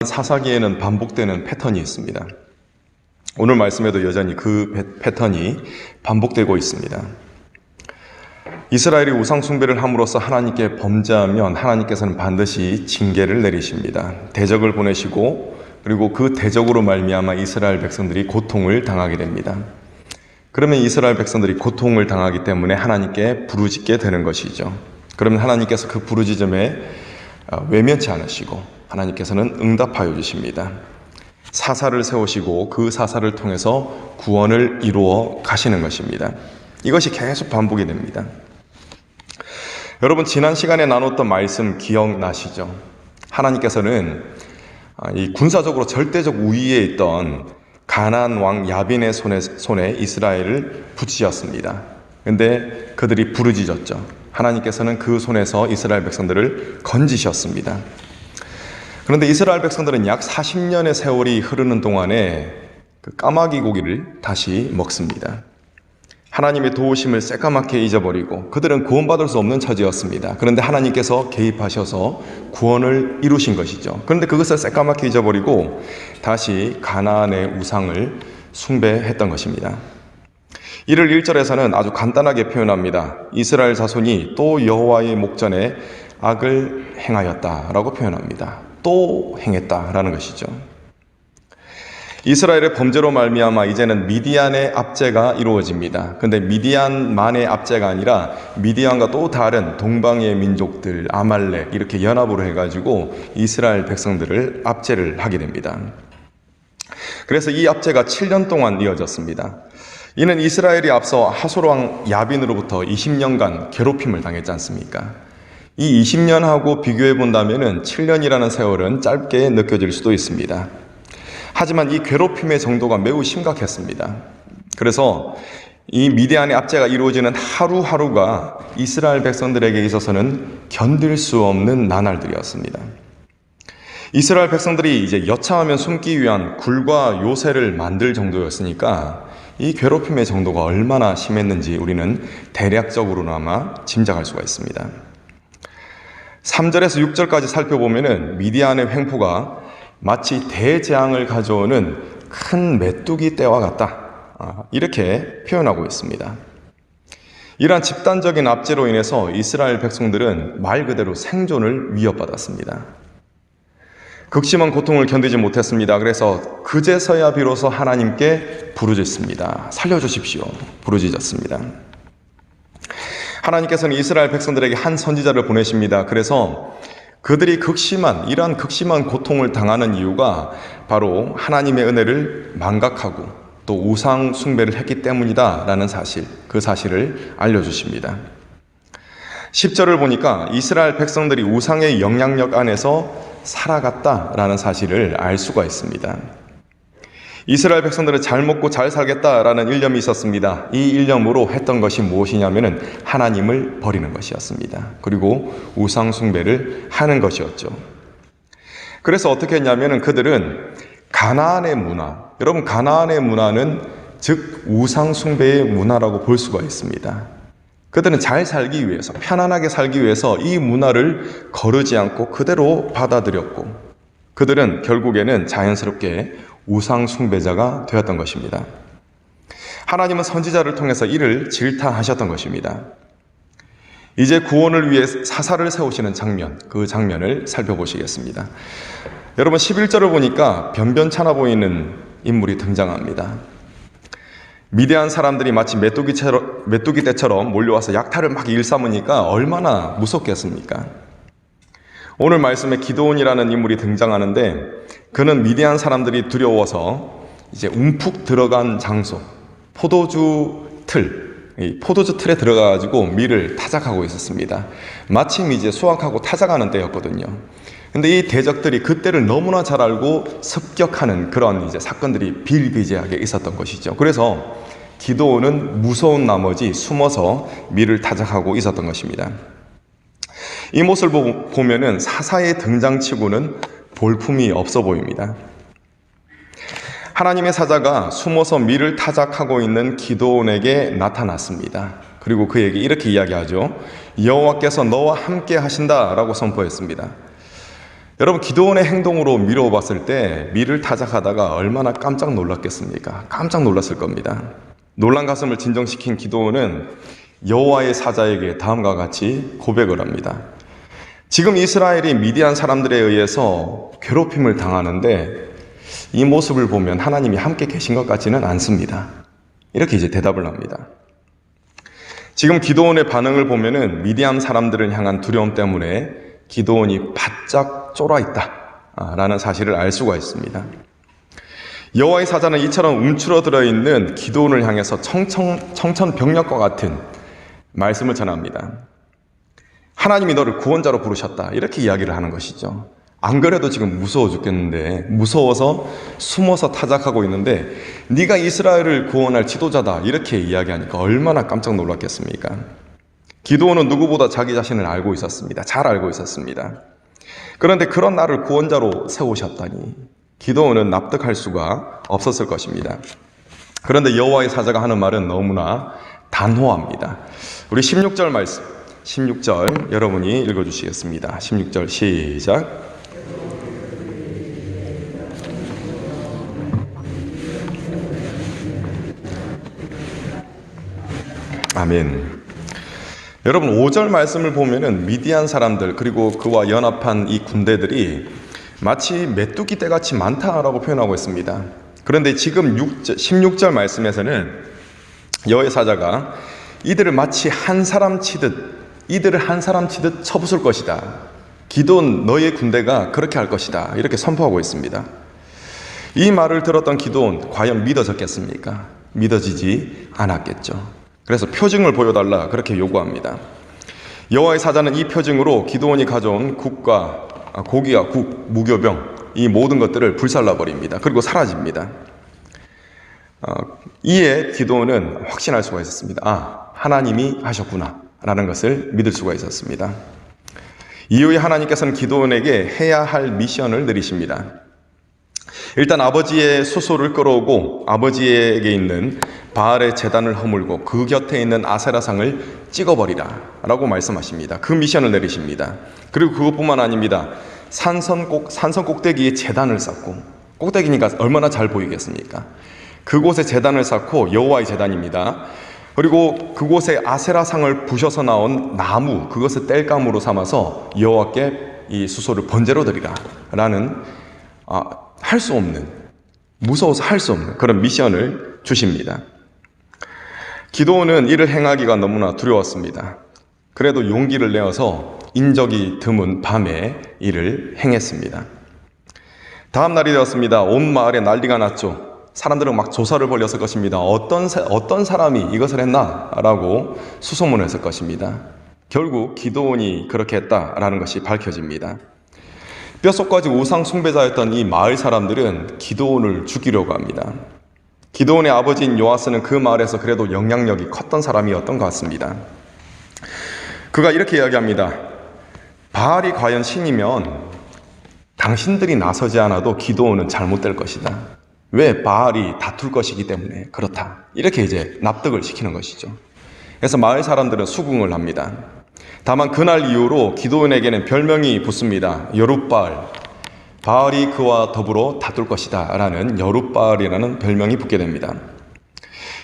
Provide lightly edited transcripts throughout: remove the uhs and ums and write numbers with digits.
사사기에는 반복되는 패턴이 있습니다. 오늘 말씀에도 여전히 그 패턴이 반복되고 있습니다. 이스라엘이 우상 숭배를 함으로써 하나님께 범죄하면 하나님께서는 반드시 징계를 내리십니다. 대적을 보내시고 그리고 그 대적으로 말미암아 이스라엘 백성들이 고통을 당하게 됩니다. 그러면 이스라엘 백성들이 고통을 당하기 때문에 하나님께 부르짖게 되는 것이죠. 그러면 하나님께서 그 부르짖음에 외면치 않으시고 하나님께서는 응답하여 주십니다. 사사를 세우시고 그 사사를 통해서 구원을 이루어 가시는 것입니다. 이것이 계속 반복이 됩니다. 여러분, 지난 시간에 나눴던 말씀 기억나시죠? 하나님께서는 이 군사적으로 절대적 우위에 있던 가나안 왕 야빈의 손에 이스라엘을 붙이셨습니다. 그런데 그들이 부르짖었죠. 하나님께서는 그 손에서 이스라엘 백성들을 건지셨습니다. 그런데 이스라엘 백성들은 약 40년의 세월이 흐르는 동안에 그 까마귀 고기를 다시 먹습니다. 하나님의 도우심을 새까맣게 잊어버리고 그들은 구원받을 수 없는 처지였습니다. 그런데 하나님께서 개입하셔서 구원을 이루신 것이죠. 그런데 그것을 새까맣게 잊어버리고 다시 가나안의 우상을 숭배했던 것입니다. 이를 1절에서는 아주 간단하게 표현합니다. 이스라엘 자손이 또 여호와의 목전에 악을 행하였다라고 표현합니다. 또 행했다라는 것이죠. 이스라엘의 범죄로 말미암아 이제는 미디안의 압제가 이루어집니다. 그런데 미디안만의 압제가 아니라 미디안과 또 다른 동방의 민족들, 아말렉 이렇게 연합으로 해가지고 이스라엘 백성들을 압제를 하게 됩니다. 그래서 이 압제가 7년 동안 이어졌습니다. 이는 이스라엘이 앞서 하솔왕 야빈으로부터 20년간 괴롭힘을 당했지 않습니까? 이 20년하고 비교해 본다면 7년이라는 세월은 짧게 느껴질 수도 있습니다. 하지만 이 괴롭힘의 정도가 매우 심각했습니다. 그래서 이 미디안의 압제가 이루어지는 하루하루가 이스라엘 백성들에게 있어서는 견딜 수 없는 나날들이었습니다. 이스라엘 백성들이 이제 여차하면 숨기 위한 굴과 요새를 만들 정도였으니까 이 괴롭힘의 정도가 얼마나 심했는지 우리는 대략적으로나마 짐작할 수가 있습니다. 3절에서 6절까지 살펴보면 미디안의 횡포가 마치 대재앙을 가져오는 큰 메뚜기 떼와 같다, 이렇게 표현하고 있습니다. 이러한 집단적인 압제로 인해서 이스라엘 백성들은 말 그대로 생존을 위협받았습니다. 극심한 고통을 견디지 못했습니다. 그래서 그제서야 비로소 하나님께 부르짖습니다. 살려주십시오. 부르짖었습니다. 하나님께서는 이스라엘 백성들에게 한 선지자를 보내십니다. 그래서 그들이 이러한 극심한 고통을 당하는 이유가 바로 하나님의 은혜를 망각하고 또 우상 숭배를 했기 때문이다라는 사실, 그 사실을 알려주십니다. 10절을 보니까 이스라엘 백성들이 우상의 영향력 안에서 살아갔다라는 사실을 알 수가 있습니다. 이스라엘 백성들은 잘 먹고 잘 살겠다라는 일념이 있었습니다. 이 일념으로 했던 것이 무엇이냐면은 하나님을 버리는 것이었습니다. 그리고 우상 숭배를 하는 것이었죠. 그래서 어떻게 했냐면은 그들은 가나안의 문화, 여러분 가나안의 문화는 즉 우상 숭배의 문화라고 볼 수가 있습니다. 그들은 잘 살기 위해서, 편안하게 살기 위해서 이 문화를 거르지 않고 그대로 받아들였고 그들은 결국에는 자연스럽게 우상 숭배자가 되었던 것입니다. 하나님은 선지자를 통해서 이를 질타하셨던 것입니다. 이제 구원을 위해 사사를 세우시는 장면, 그 장면을 살펴보시겠습니다. 여러분 11절을 보니까 변변찮아 보이는 인물이 등장합니다. 미디안 사람들이 마치 메뚜기 떼처럼 몰려와서 약탈을 막 일삼으니까 얼마나 무섭겠습니까? 오늘 말씀에 기드온이라는 인물이 등장하는데 그는 미디안 사람들이 두려워서 이제 움푹 들어간 장소, 포도주 틀에 들어가가지고 밀을 타작하고 있었습니다. 마침 이제 수확하고 타작하는 때였거든요. 근데 이 대적들이 그때를 너무나 잘 알고 습격하는 그런 이제 사건들이 비일비재하게 있었던 것이죠. 그래서 기드온은 무서운 나머지 숨어서 밀을 타작하고 있었던 것입니다. 이 모습을 보면은 사사의 등장치고는 볼품이 없어 보입니다. 하나님의 사자가 숨어서 밀을 타작하고 있는 기드온에게 나타났습니다. 그리고 그에게 이렇게 이야기하죠. 여호와께서 너와 함께 하신다라고 선포했습니다. 여러분, 기도원의 행동으로 미뤄봤을 때 밀을 타작하다가 얼마나 깜짝 놀랐겠습니까? 깜짝 놀랐을 겁니다. 놀란 가슴을 진정시킨 기도원은 여호와의 사자에게 다음과 같이 고백을 합니다. 지금 이스라엘이 미디안 사람들에 의해서 괴롭힘을 당하는데 이 모습을 보면 하나님이 함께 계신 것 같지는 않습니다. 이렇게 이제 대답을 합니다. 지금 기도원의 반응을 보면은 미디안 사람들을 향한 두려움 때문에 기도원이 바짝 쫄아 있다 라는 사실을 알 수가 있습니다. 여호와의 사자는 이처럼 움츠러들어 있는 기도원을 향해서 청천벽력과 같은 말씀을 전합니다. 하나님이 너를 구원자로 부르셨다, 이렇게 이야기를 하는 것이죠. 안 그래도 지금 무서워 죽겠는데, 무서워서 숨어서 타작하고 있는데 네가 이스라엘을 구원할 지도자다, 이렇게 이야기하니까 얼마나 깜짝 놀랐겠습니까? 기도원은 누구보다 자기 자신을 알고 있었습니다. 잘 알고 있었습니다. 그런데 그런 나를 구원자로 세우셨다니 기도원은 납득할 수가 없었을 것입니다. 그런데 여호와의 사자가 하는 말은 너무나 단호합니다. 우리 16절 말씀, 16절 여러분이 읽어주시겠습니다. 16절 시작. 아멘. 여러분, 5절 말씀을 보면은 미디안 사람들 그리고 그와 연합한 이 군대들이 마치 메뚜기 떼같이 많다라고 표현하고 있습니다. 그런데 지금 16절 말씀에서는 여호와의 사자가 이들을 마치 한 사람 치듯 쳐부술 것이다. 기도원 너의 군대가 그렇게 할 것이다, 이렇게 선포하고 있습니다. 이 말을 들었던 기도원 과연 믿어졌겠습니까? 믿어지지 않았겠죠. 그래서 표징을 보여달라 그렇게 요구합니다. 여호와의 사자는 이 표징으로 기도원이 가져온 고기와 국, 무교병, 이 모든 것들을 불살라버립니다. 그리고 사라집니다. 이에 기도원은 확신할 수가 있었습니다. 하나님이 하셨구나 라는 것을 믿을 수가 있었습니다. 이후에 하나님께서는 기도원에게 해야 할 미션을 내리십니다. 일단 아버지의 수소를 끌어오고 아버지에게 있는 바알의 제단을 허물고 그 곁에 있는 아세라상을 찍어버리라 라고 말씀하십니다. 그 미션을 내리십니다. 그리고 그것뿐만 아닙니다. 산선 꼭대기에 제단을 쌓고, 꼭대기니까 얼마나 잘 보이겠습니까? 그곳에 제단을 쌓고, 여호와의 제단입니다. 그리고 그곳에 아세라상을 부셔서 나온 나무, 그것을 땔감으로 삼아서 여호와께 이 수소를 번제로 드리라 라는 할 수 없는, 무서워서 할 수 없는 그런 미션을 주십니다. 기도원은 이를 행하기가 너무나 두려웠습니다. 그래도 용기를 내어서 인적이 드문 밤에 이를 행했습니다. 다음 날이 되었습니다. 온 마을에 난리가 났죠. 사람들은 막 조사를 벌였을 것입니다. 어떤 사람이 이것을 했나? 라고 수소문했을 것입니다. 결국 기도원이 그렇게 했다라는 것이 밝혀집니다. 뼛속까지 우상 숭배자였던 이 마을 사람들은 기도원을 죽이려고 합니다. 기도원의 아버지인 요아스는 그 마을에서 그래도 영향력이 컸던 사람이었던 것 같습니다. 그가 이렇게 이야기합니다. 바알이 과연 신이면 당신들이 나서지 않아도 기도원은 잘못될 것이다. 왜? 바알이 다툴 것이기 때문에 그렇다. 이렇게 이제 납득을 시키는 것이죠. 그래서 마을 사람들은 수긍을 합니다. 다만 그날 이후로 기도원에게는 별명이 붙습니다. 여룻바알, 바알이 그와 더불어 다툴 것이다 라는 여룻바알이라는 별명이 붙게 됩니다.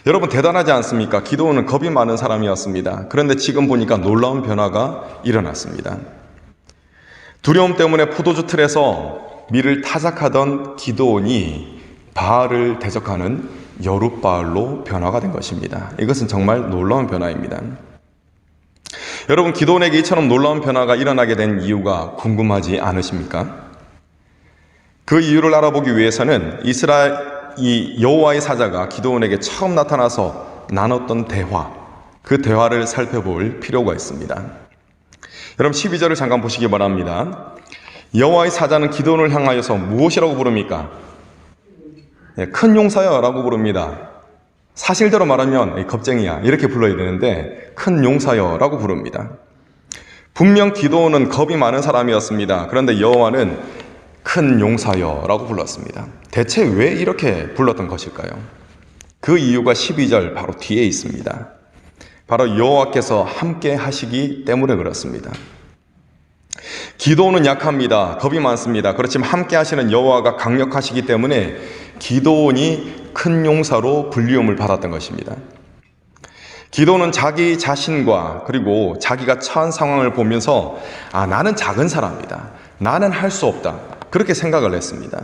여러분, 대단하지 않습니까? 기도원은 겁이 많은 사람이었습니다. 그런데 지금 보니까 놀라운 변화가 일어났습니다. 두려움 때문에 포도주 틀에서 밀을 타작하던 기도원이 바알을 대적하는 여룻바알로 변화가 된 것입니다. 이것은 정말 놀라운 변화입니다. 여러분, 기도원에게 이처럼 놀라운 변화가 일어나게 된 이유가 궁금하지 않으십니까? 그 이유를 알아보기 위해서는 이 여호와의 사자가 기도원에게 처음 나타나서 나눴던 대화, 그 대화를 살펴볼 필요가 있습니다. 여러분, 12절을 잠깐 보시기 바랍니다. 여호와의 사자는 기도원을 향하여서 무엇이라고 부릅니까? 큰 용사여 라고 부릅니다. 사실대로 말하면 겁쟁이야 이렇게 불러야 되는데 큰 용사여 라고 부릅니다. 분명 기도원은 겁이 많은 사람이었습니다. 그런데 여호와는 큰 용사여 라고 불렀습니다. 대체 왜 이렇게 불렀던 것일까요? 그 이유가 12절 바로 뒤에 있습니다. 바로 여호와께서 함께 하시기 때문에 그렇습니다. 기도는 약합니다. 겁이 많습니다. 그렇지만 함께 하시는 여호와가 강력하시기 때문에 기도원이 큰 용사로 불리움을 받았던 것입니다. 기도는 자기 자신과 그리고 자기가 처한 상황을 보면서 나는 작은 사람이다. 나는 할 수 없다. 그렇게 생각을 했습니다.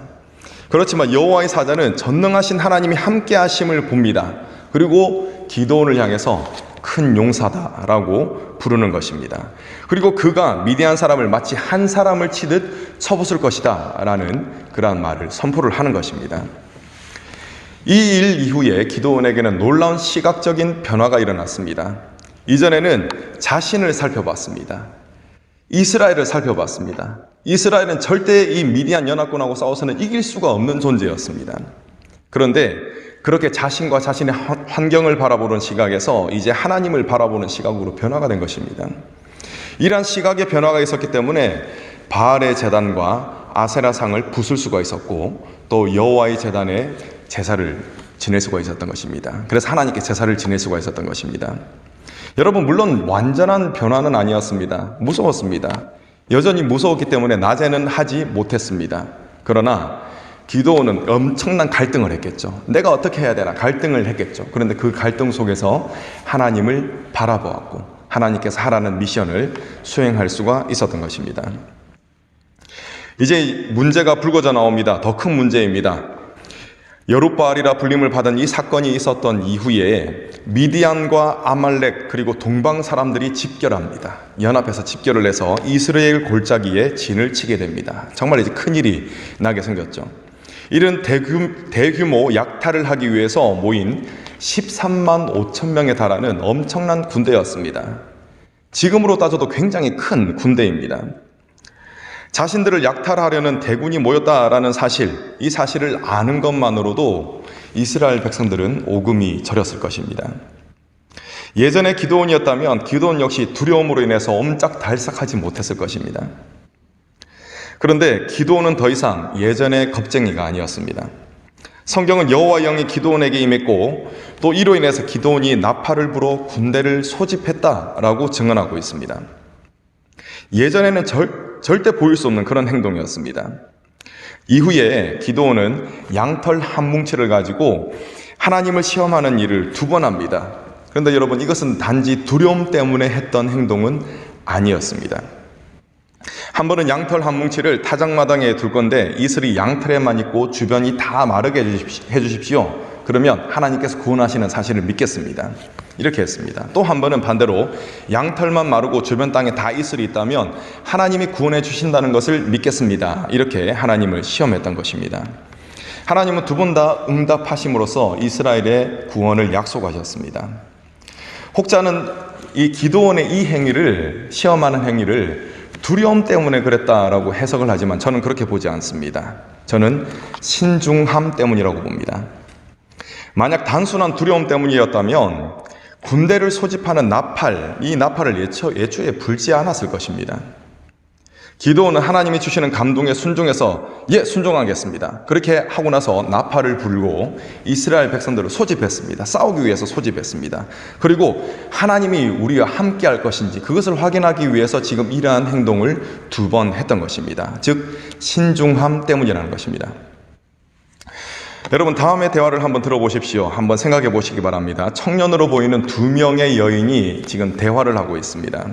그렇지만 여호와의 사자는 전능하신 하나님이 함께 하심을 봅니다. 그리고 기도원을 향해서 큰 용사다라고 부르는 것입니다. 그리고 그가 미디안 사람을 마치 한 사람을 치듯 쳐부술 것이다 라는 그러한 말을 선포를 하는 것입니다. 이 일 이후에 기도원에게는 놀라운 시각적인 변화가 일어났습니다. 이전에는 자신을 살펴봤습니다. 이스라엘을 살펴봤습니다. 이스라엘은 절대 이 미디안 연합군하고 싸워서는 이길 수가 없는 존재였습니다. 그런데 그렇게 자신과 자신의 환경을 바라보는 시각에서 이제 하나님을 바라보는 시각으로 변화가 된 것입니다. 이러한 시각의 변화가 있었기 때문에 바알의 제단과 아세라상을 부술 수가 있었고 또 여호와의 제단에 제사를 지낼 수가 있었던 것입니다. 그래서 하나님께 제사를 지낼 수가 있었던 것입니다. 여러분, 물론 완전한 변화는 아니었습니다. 무서웠습니다. 여전히 무서웠기 때문에 낮에는 하지 못했습니다. 그러나 기도원은 엄청난 갈등을 했겠죠. 내가 어떻게 해야 되나 갈등을 했겠죠. 그런데 그 갈등 속에서 하나님을 바라보았고 하나님께서 하라는 미션을 수행할 수가 있었던 것입니다. 이제 문제가 불거져 나옵니다. 더 큰 문제입니다. 여룻바알이라 불림을 받은 이 사건이 있었던 이후에 미디안과 아말렉 그리고 동방 사람들이 집결합니다. 연합해서 집결을 해서 이스라엘 골짜기에 진을 치게 됩니다. 정말 이제 큰일이 나게 생겼죠. 이런 대규모 약탈을 하기 위해서 모인 13만 5천 명에 달하는 엄청난 군대였습니다. 지금으로 따져도 굉장히 큰 군대입니다. 자신들을 약탈하려는 대군이 모였다라는 사실, 이 사실을 아는 것만으로도 이스라엘 백성들은 오금이 저렸을 것입니다. 예전에 기드온이었다면 기드온 역시 두려움으로 인해서 옴짝달싹하지 못했을 것입니다. 그런데 기드온은 더 이상 예전의 겁쟁이가 아니었습니다. 성경은 여호와 영이 기드온에게 임했고 또 이로 인해서 기드온이 나팔을 불어 군대를 소집했다라고 증언하고 있습니다. 예전에는 절대 보일 수 없는 그런 행동이었습니다. 이후에 기드온은 양털 한 뭉치를 가지고 하나님을 시험하는 일을 2번 합니다. 그런데 여러분, 이것은 단지 두려움 때문에 했던 행동은 아니었습니다. 한 번은 양털 한 뭉치를 타작마당에 둘 건데 이슬이 양털에만 있고 주변이 다 마르게 해주십시오. 그러면 하나님께서 구원하시는 사실을 믿겠습니다. 이렇게 했습니다. 또 한 번은 반대로 양털만 마르고 주변 땅에 다 이슬이 있다면 하나님이 구원해 주신다는 것을 믿겠습니다. 이렇게 하나님을 시험했던 것입니다. 하나님은 2번 다 응답하심으로써 이스라엘의 구원을 약속하셨습니다. 혹자는 이 기드온의 이 행위를 시험하는 행위를 두려움 때문에 그랬다라고 해석을 하지만 저는 그렇게 보지 않습니다. 저는 신중함 때문이라고 봅니다. 만약 단순한 두려움 때문이었다면 군대를 소집하는 나팔, 이 나팔을 예초에 불지 않았을 것입니다. 기드온은 하나님이 주시는 감동에 순종해서 순종하겠습니다. 그렇게 하고 나서 나팔을 불고 이스라엘 백성들을 소집했습니다. 싸우기 위해서 소집했습니다. 그리고 하나님이 우리와 함께 할 것인지 그것을 확인하기 위해서 지금 이러한 행동을 2번 했던 것입니다. 즉 신중함 때문이라는 것입니다. 여러분, 다음의 대화를 한번 들어보십시오. 한번 생각해 보시기 바랍니다. 청년으로 보이는 2명의 여인이 지금 대화를 하고 있습니다.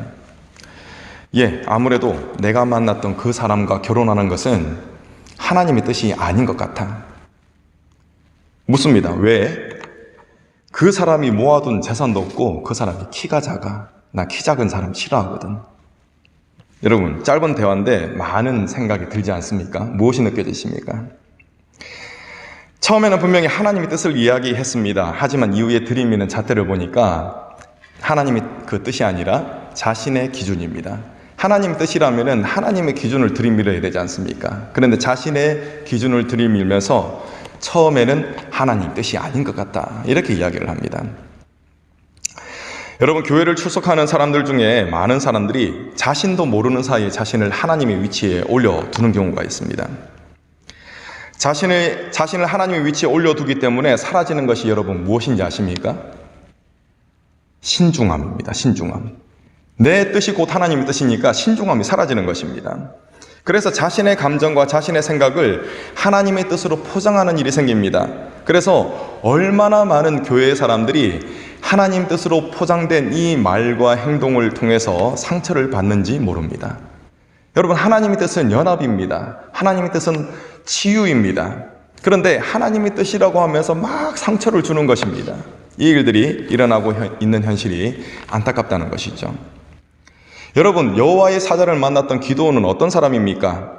아무래도 내가 만났던 그 사람과 결혼하는 것은 하나님의 뜻이 아닌 것 같아. 묻습니다. 왜? 그 사람이 모아둔 재산도 없고 그 사람이 키가 작아. 나 키 작은 사람 싫어하거든. 여러분, 짧은 대화인데 많은 생각이 들지 않습니까? 무엇이 느껴지십니까? 처음에는 분명히 하나님의 뜻을 이야기했습니다. 하지만 이후에 들이미는 잣대를 보니까 하나님의 그 뜻이 아니라 자신의 기준입니다. 하나님의 뜻이라면 하나님의 기준을 들이밀어야 되지 않습니까? 그런데 자신의 기준을 들이밀면서 처음에는 하나님 뜻이 아닌 것 같다. 이렇게 이야기를 합니다. 여러분, 교회를 출석하는 사람들 중에 많은 사람들이 자신도 모르는 사이에 자신을 하나님의 위치에 올려두는 경우가 있습니다. 자신을 하나님의 위치에 올려두기 때문에 사라지는 것이 여러분 무엇인지 아십니까? 신중함입니다. 신중함. 내 뜻이 곧 하나님의 뜻이니까 신중함이 사라지는 것입니다. 그래서 자신의 감정과 자신의 생각을 하나님의 뜻으로 포장하는 일이 생깁니다. 그래서 얼마나 많은 교회의 사람들이 하나님 뜻으로 포장된 이 말과 행동을 통해서 상처를 받는지 모릅니다. 여러분, 하나님의 뜻은 연합입니다. 하나님의 뜻은 치유입니다. 그런데 하나님의 뜻이라고 하면서 막 상처를 주는 것입니다. 이 일들이 일어나고 있는 현실이 안타깝다는 것이죠. 여러분, 여호와의 사자를 만났던 기드온은 어떤 사람입니까?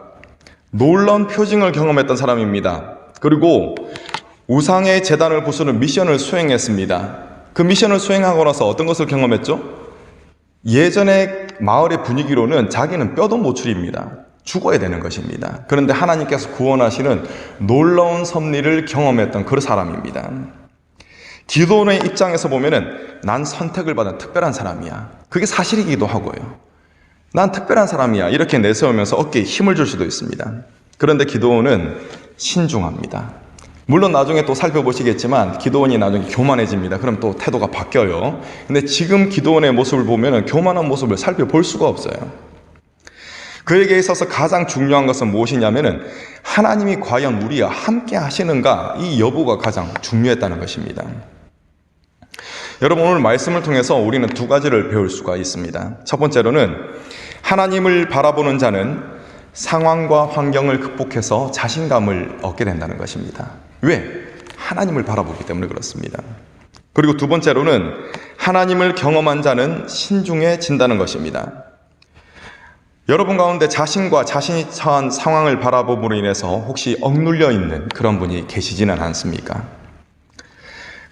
놀라운 표징을 경험했던 사람입니다. 그리고 우상의 제단을 부수는 미션을 수행했습니다. 그 미션을 수행하고 나서 어떤 것을 경험했죠? 예전의 마을의 분위기로는 자기는 뼈도 못 추립니다. 죽어야 되는 것입니다. 그런데 하나님께서 구원하시는 놀라운 섭리를 경험했던 그 사람입니다. 기드온의 입장에서 보면은 난 선택을 받은 특별한 사람이야. 그게 사실이기도 하고요. 난 특별한 사람이야. 이렇게 내세우면서 어깨에 힘을 줄 수도 있습니다. 그런데 기드온은 신중합니다. 물론 나중에 또 살펴보시겠지만 기드온이 나중에 교만해집니다. 그럼 또 태도가 바뀌어요. 근데 지금 기드온의 모습을 보면은 교만한 모습을 살펴볼 수가 없어요. 그에게 있어서 가장 중요한 것은 무엇이냐면은 하나님이 과연 우리와 함께 하시는가, 이 여부가 가장 중요했다는 것입니다. 여러분, 오늘 말씀을 통해서 우리는 두 가지를 배울 수가 있습니다. 첫 번째로는 하나님을 바라보는 자는 상황과 환경을 극복해서 자신감을 얻게 된다는 것입니다. 왜? 하나님을 바라보기 때문에 그렇습니다. 그리고 두 번째로는 하나님을 경험한 자는 신중해진다는 것입니다. 여러분 가운데 자신과 자신이 처한 상황을 바라봄으로 인해서 혹시 억눌려 있는 그런 분이 계시지는 않습니까?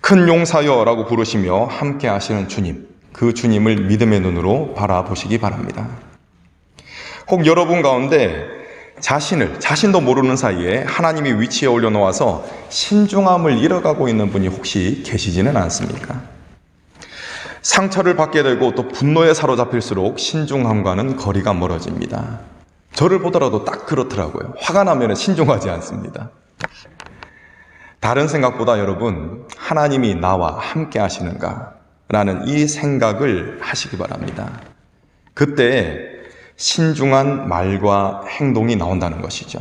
큰 용사여라고 부르시며 함께 하시는 주님, 그 주님을 믿음의 눈으로 바라보시기 바랍니다. 혹 여러분 가운데 자신도 모르는 사이에 하나님이 위치에 올려놓아서 신중함을 잃어가고 있는 분이 혹시 계시지는 않습니까? 상처를 받게 되고 또 분노에 사로잡힐수록 신중함과는 거리가 멀어집니다. 저를 보더라도 딱 그렇더라고요. 화가 나면 신중하지 않습니다. 다른 생각보다 여러분, 하나님이 나와 함께 하시는가? 라는 이 생각을 하시기 바랍니다. 그때 신중한 말과 행동이 나온다는 것이죠.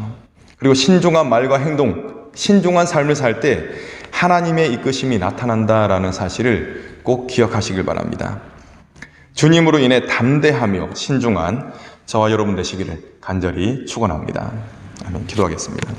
그리고 신중한 말과 행동, 신중한 삶을 살 때 하나님의 이끄심이 나타난다라는 사실을 꼭 기억하시길 바랍니다. 주님으로 인해 담대하며 신중한 저와 여러분 되시기를 간절히 축원합니다. 아멘. 기도하겠습니다.